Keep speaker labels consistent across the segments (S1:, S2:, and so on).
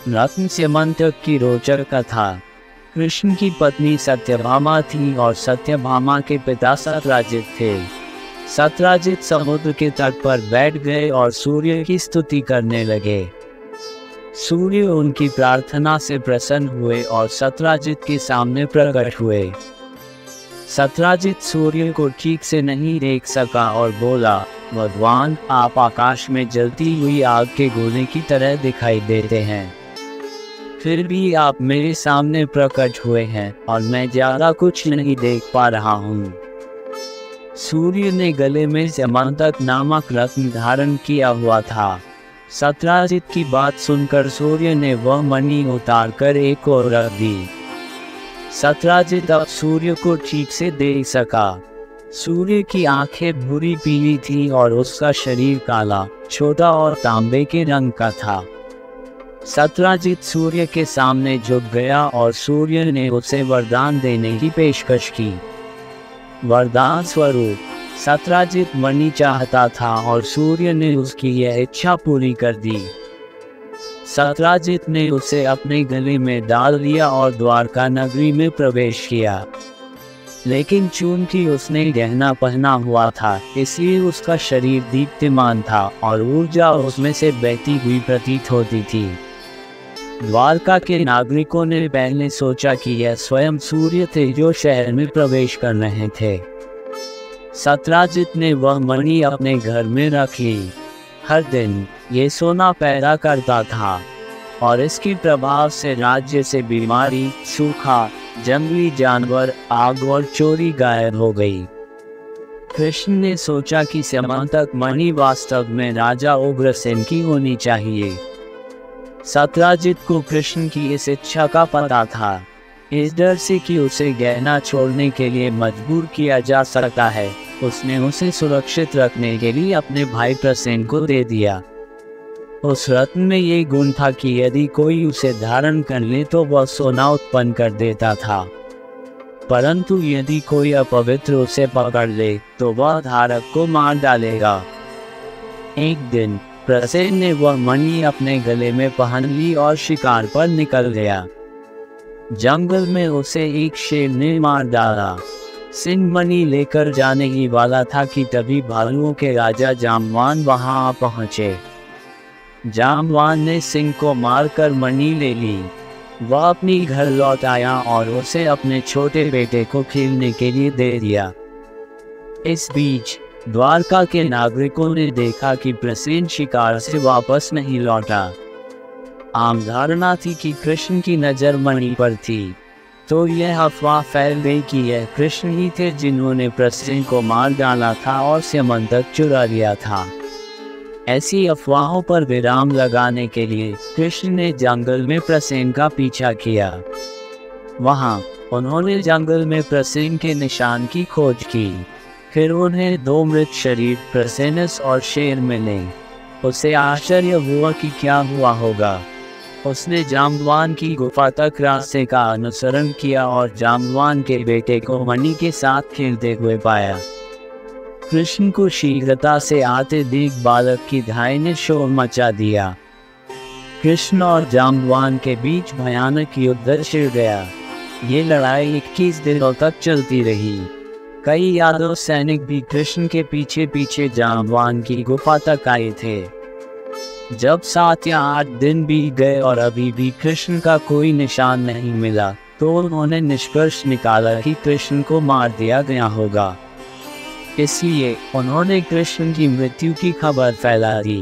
S1: रत्न स्यमंतक की रोचक कथा। कृष्ण की पत्नी सत्यभामा थी और सत्यभामा के पिता सत्यजित थे। सत्यजित समुद्र के तट पर बैठ गए और सूर्य की स्तुति करने लगे। सूर्य उनकी प्रार्थना से प्रसन्न हुए और सत्यजित के सामने प्रकट हुए। सत्यजित सूर्य को ठीक से नहीं देख सका और बोला, भगवान, आप आकाश में जलती हुई आग के गोले की तरह दिखाई देते हैं, फिर भी आप मेरे सामने प्रकट हुए हैं और मैं ज्यादा कुछ नहीं देख पा रहा हूँ। सूर्य ने गले में स्यमंतक नामक रत्न धारण किया हुआ था। सत्यजित की बात सुनकर सूर्य ने वह मणि उतार कर एक ओर रख दी। सत्यजित अब सूर्य को ठीक से देख सका। सूर्य की आंखें भूरी पीली थी और उसका शरीर काला, छोटा और तांबे के रंग का था। सत्यजित सूर्य के सामने झुक गया और सूर्य ने उसे वरदान देने की पेशकश की। वरदान स्वरूप सत्यजित मणि चाहता था और सूर्य ने उसकी यह इच्छा पूरी कर दी। सत्यजित ने उसे अपने गले में डाल लिया और द्वारका नगरी में प्रवेश किया। लेकिन चूंकि उसने गहना पहना हुआ था, इसलिए उसका शरीर दीप्तिमान था और ऊर्जा उसमें से बहती हुई प्रतीत होती थी। द्वारका के नागरिकों ने पहले सोचा कि यह स्वयं सूर्य थे जो शहर में प्रवेश कर रहे थे। सत्यजित ने वह मणि अपने घर में रख ली। हर दिन ये सोना पैदा करता था और इसके प्रभाव से राज्य से बीमारी, सूखा, जंगली जानवर, आग और चोरी गायब हो गई। कृष्ण ने सोचा कि स्यमंतक मणि वास्तव में राजा उग्रसेन की होनी चाहिए। सत्यजित को कृष्ण की इस इच्छा का पता था। इस डर से कि उसे गहना छोड़ने के लिए मजबूर किया जा सकता है, उसने उसे सुरक्षित रखने के लिए अपने भाई प्रसेन को दे दिया। उस रत्न में ये गुण था कि यदि कोई उसे धारण कर ले तो वह सोना उत्पन्न कर देता था, परंतु यदि कोई अपवित्र उसे पकड़ ले तो वह धारक को मार डालेगा। एक दिन प्रसेन ने वह मणि अपने गले में पहन ली और शिकार पर निकल गया। जंगल में उसे एक शेर ने मार डाला। सिंह मणि लेकर जाने ही वाला था कि तभी भालुओं के राजा जाम्बवान वहां आ पहुंचे। जाम्बवान ने सिंह को मारकर मणि ले ली। वह अपनी घर लौट आया और उसे अपने छोटे बेटे को खेलने के लिए दे दिया। इस बीच द्वारका के नागरिकों ने देखा कि प्रसेन शिकार से वापस नहीं लौटा। आम धारणा थी कि कृष्ण की नज़र मणि पर थी, तो यह अफवाह फैल गई कि यह कृष्ण ही थे जिन्होंने प्रसेन को मार डाला था और स्यमंतक चुरा लिया था। ऐसी अफवाहों पर विराम लगाने के लिए कृष्ण ने जंगल में प्रसेन का पीछा किया। वहां उन्होंने जंगल में प्रसेन के निशान की खोज की। फिर उन्हें दो मृत शरीर प्रसेनस और शेर मिले। उसे आश्चर्य हुआ कि क्या हुआ होगा। उसने जाम्बवान की गुफा तक रास्ते का अनुसरण किया और जाम्बवान के बेटे को मणि के साथ खेलते हुए पाया। कृष्ण को शीघ्रता से आते देख बालक की धाय ने शोर मचा दिया। कृष्ण और जाम्बवान के बीच भयानक युद्ध छिड़ गया। ये लड़ाई 21 दिनों तक चलती रही। कई यादव सैनिक भी कृष्ण के पीछे पीछे जाम्बवान की गुफा तक आए थे। जब 7 या 8 दिन बीत गए और अभी भी कृष्ण का कोई निशान नहीं मिला, तो उन्होंने निष्कर्ष निकाला कि कृष्ण को मार दिया गया होगा। इसलिए उन्होंने कृष्ण की मृत्यु की खबर फैला दी।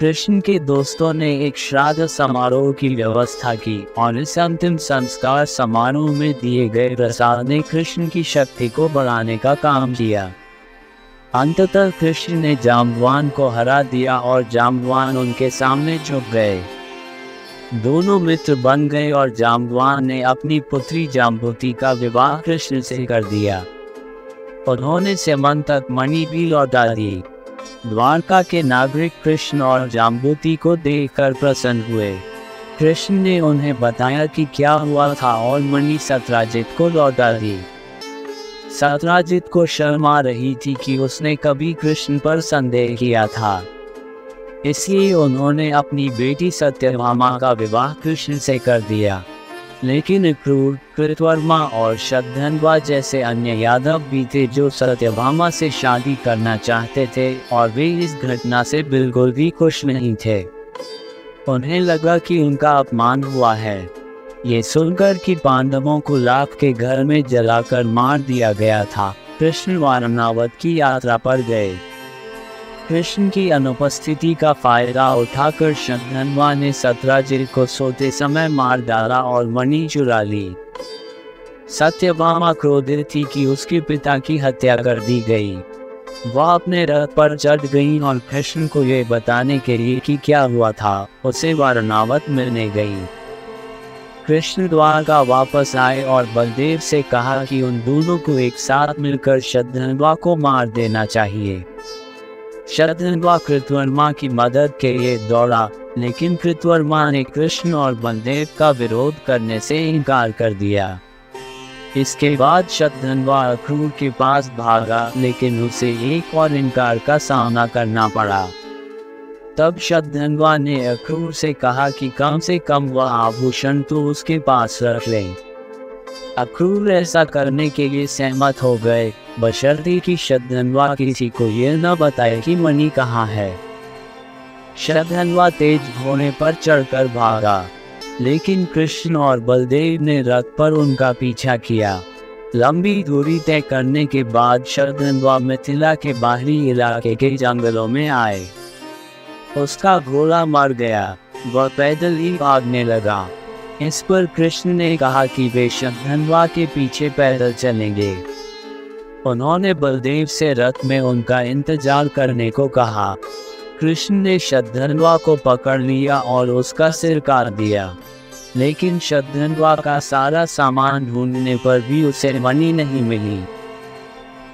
S1: कृष्ण के दोस्तों ने एक श्राद्ध समारोह की व्यवस्था की और इस अंतिम संस्कार समारोह में दिए गए प्रसाद ने कृष्ण की शक्ति को बढ़ाने का काम किया। अंततः कृष्ण ने जाम्बवान को हरा दिया और जाम्बवान उनके सामने झुक गए। दोनों मित्र बन गए और जाम्बवान ने अपनी पुत्री जाम्बुति का विवाह कृष्ण से कर दिया। उन्होंने स्यमंतक मणि भी लौटा दी। द्वारका के नागरिक कृष्ण और जाम्बुति को देखकर प्रसन्न हुए। कृष्ण ने उन्हें बताया कि क्या हुआ था और मणि सत्यजित को लौटा दी। सत्यजित को शर्म आ रही थी कि उसने कभी कृष्ण पर संदेह किया था। इसलिए उन्होंने अपनी बेटी सत्यभामा का विवाह कृष्ण से कर दिया। लेकिन अक्रूर, कृतवर्मा और शतधन्वा जैसे अन्य यादव भी थे जो सत्यभामा से शादी करना चाहते थे और वे इस घटना से बिल्कुल भी खुश नहीं थे। उन्हें लगा कि उनका अपमान हुआ है। ये सुनकर कि पांडवों को लाख के घर में जलाकर मार दिया गया था, कृष्ण वारणावत की यात्रा पर गए। कृष्ण की अनुपस्थिति का फायदा उठाकर शतधन्वा ने सत्यजित को सोते समय मार डाला और मणि चुरा ली। सत्यभामा क्रोधित थी कि उसके पिता की हत्या कर दी गई। वह अपने रथ पर चढ़ गई और कृष्ण को यह बताने के लिए कि क्या हुआ था, उसे वारणावत मिलने गई। कृष्ण द्वारका वापस आए और बलदेव से कहा कि उन दोनों को एक साथ मिलकर शतधन्वा को मार देना चाहिए। शतधन्वा कृतवर्मा की मदद के लिए दौड़ा, लेकिन कृतवर्मा ने कृष्ण और बलदेव का विरोध करने से इनकार कर दिया। इसके बाद शतधन्वा अक्रूर के पास भागा, लेकिन उसे एक और इनकार का सामना करना पड़ा। तब शतधन्वा ने अक्रूर से कहा कि कम से कम वह आभूषण तो उसके पास रख ले। अक्रूर ऐसा करने के लिए सहमत हो गए, बशर्ते कि शतधन्वा किसी को यह न बताए कि मणि कहाँ है। शतधन्वा तेज घोड़े पर चढ़कर भागा, लेकिन कृष्ण और बलदेव ने रथ पर उनका पीछा किया। लंबी दूरी तय करने के बाद शतधन्वा मिथिला के बाहरी इलाके के जंगलों में आए। उसका घोड़ा मर गया, वह पैदल ही भागने लगा। इस पर कृष्ण ने कहा कि वे शतधन्वा के पीछे पैदल चलेंगे। उन्होंने बलदेव से रथ में उनका इंतजार करने को कहा। कृष्ण ने शतधन्वा को पकड़ लिया और उसका सिर काट दिया, लेकिन शतधन्वा का सारा सामान ढूंढने पर भी उसे मणि नहीं मिली।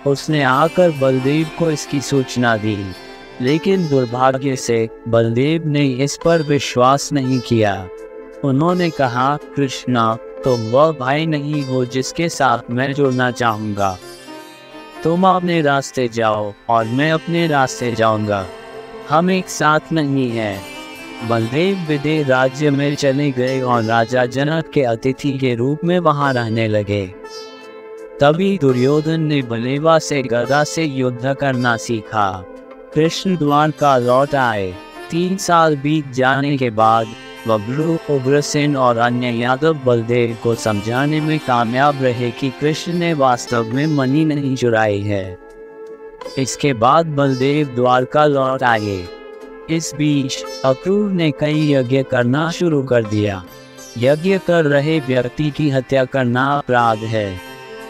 S1: उसने आकर बलदेव को इसकी सूचना दी, लेकिन दुर्भाग्य से बलदेव ने इस पर विश्वास नहीं किया। उन्होंने कहा, कृष्णा, तुम वह भाई नहीं हो जिसके साथ मैं जुड़ना चाहूँगा। तुम अपने रास्ते जाओ और मैं अपने रास्ते जाऊँगा, हम एक साथ नहीं हैं। बलदेव विदेह राज्य में चले गए और राजा जनक के अतिथि के रूप में वहाँ रहने लगे। तभी दुर्योधन ने बलेवा से गदा से युद्ध करना सीखा। कृष्ण द्वारका लौट आए। 3 साल बीत जाने के बाद बबलू, उग्रसेन और अन्य यादव बलदेव को समझाने में कामयाब रहे कि कृष्ण ने वास्तव में मणि नहीं चुराई है। इसके बाद बलदेव द्वारका लौट आए। इस बीच अक्रूर ने कई यज्ञ करना शुरू कर दिया। यज्ञ कर रहे व्यक्ति की हत्या करना अपराध है।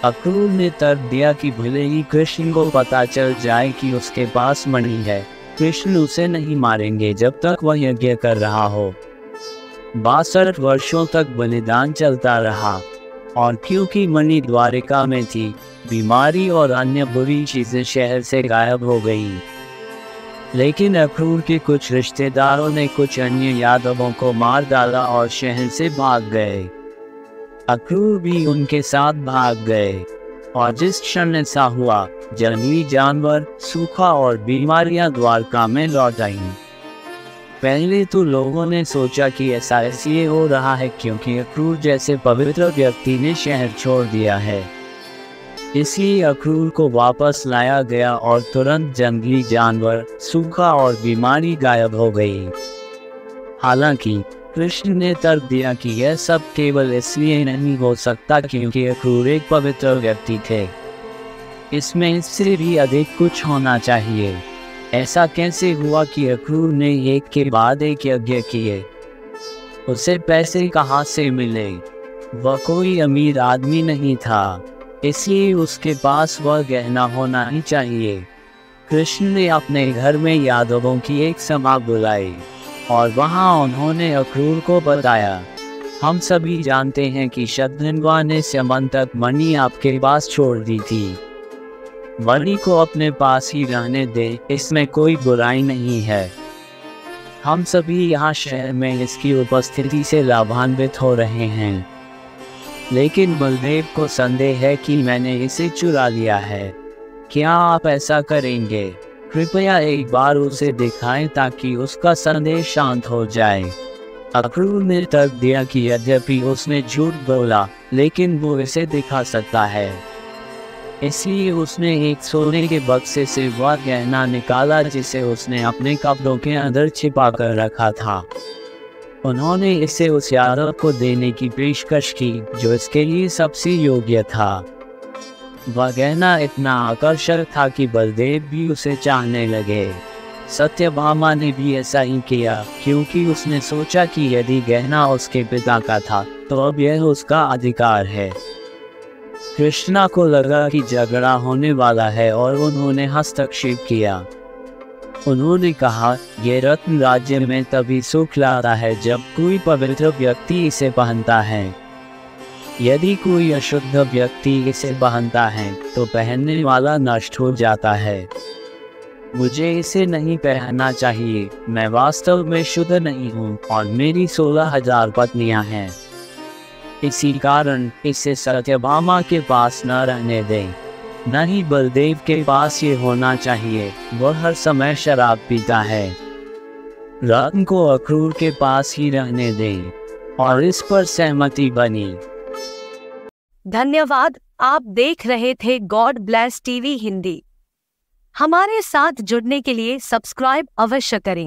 S1: अक्रूर ने तर्क दिया कि भले ही कृष्ण को पता चल जाए कि उसके पास मणि है, कृष्ण उसे नहीं मारेंगे जब तक वह यज्ञ कर रहा हो। 62 वर्षों तक बलिदान चलता रहा, और क्योंकि मणि द्वारिका में थी, बीमारी और अन्य बुरी चीजें शहर से गायब हो गई। लेकिन अक्रूर के कुछ रिश्तेदारों ने कुछ अन्य यादवों को मार डाला और शहर से भाग गए। अक्रूर भी उनके साथ भाग गए, और जिस क्षण ऐसा हुआ, जंगली जानवर, सूखा और बीमारियां द्वारका में लौट आईं। पहले तो लोगों ने सोचा कि ऐसा इसलिए हो रहा है क्योंकि अक्रूर जैसे पवित्र व्यक्ति ने शहर छोड़ दिया है। इसलिए अक्रूर को वापस लाया गया और तुरंत जंगली जानवर, सूखा और बीमारी गायब हो गई। हालांकि कृष्ण ने तर्क दिया कि यह सब केवल इसलिए नहीं हो सकता क्योंकि अक्रूर एक पवित्र व्यक्ति थे। इसमें इससे भी अधिक कुछ होना चाहिए। ऐसा कैसे हुआ कि अक्रूर ने एक के बाद एक यज्ञ किए? उसे पैसे कहाँ से मिले? वह कोई अमीर आदमी नहीं था, इसलिए उसके पास वह गहना होना ही चाहिए। कृष्ण ने अपने घर में यादवों की एक सभा बुलाई और वहाँ उन्होंने अक्रूर को बताया, हम सभी जानते हैं कि शतधन्वा ने स्यमंतक मणि आपके पास छोड़ दी थी। मणि को अपने पास ही रहने दे, इसमें कोई बुराई नहीं है। हम सभी यहाँ शहर में इसकी उपस्थिति से लाभान्वित हो रहे हैं। लेकिन बलदेव को संदेह है कि मैंने इसे चुरा लिया है। क्या आप ऐसा करेंगे? कृपया एक बार उसे दिखाएं ताकि उसका संदेश शांत हो जाए। अक्रूर ने तर्क दिया कि यद्यपि उसने झूठ बोला, लेकिन वो इसे दिखा सकता है। इसलिए उसने एक सोने के बक्से से वह गहना निकाला जिसे उसने अपने कपड़ों के अंदर छिपा कर रखा था। उन्होंने इसे उस यादव को देने की पेशकश की जो इसके लिए सबसे योग्य था। वह गहना इतना आकर्षक था कि बलदेव भी उसे चाहने लगे। सत्यभामा ने भी ऐसा ही किया, क्योंकि उसने सोचा कि यदि गहना उसके पिता का था तो अब यह उसका अधिकार है। कृष्णा को लगा कि झगड़ा होने वाला है और उन्होंने हस्तक्षेप किया। उन्होंने कहा, यह रत्न राज्य में तभी सुख लाता है जब कोई पवित्र व्यक्ति इसे पहनता है। यदि कोई अशुद्ध व्यक्ति इसे पहनता है तो पहनने वाला नष्ट हो जाता है। मुझे इसे नहीं पहनना चाहिए। मैं वास्तव में शुद्ध नहीं हूँ और मेरी 16,000 पत्नियां हैं। इसी कारण इसे सत्यभामा के पास न रहने दें। न ही बलदेव के पास ये होना चाहिए। वह हर समय शराब पीता है। रत्न को अक्रूर के पास ही रहने दें। और इस पर सहमति बनी।
S2: धन्यवाद। आप देख रहे थे गॉड ब्लेस टीवी हिंदी। हमारे साथ जुड़ने के लिए सब्सक्राइब अवश्य करें।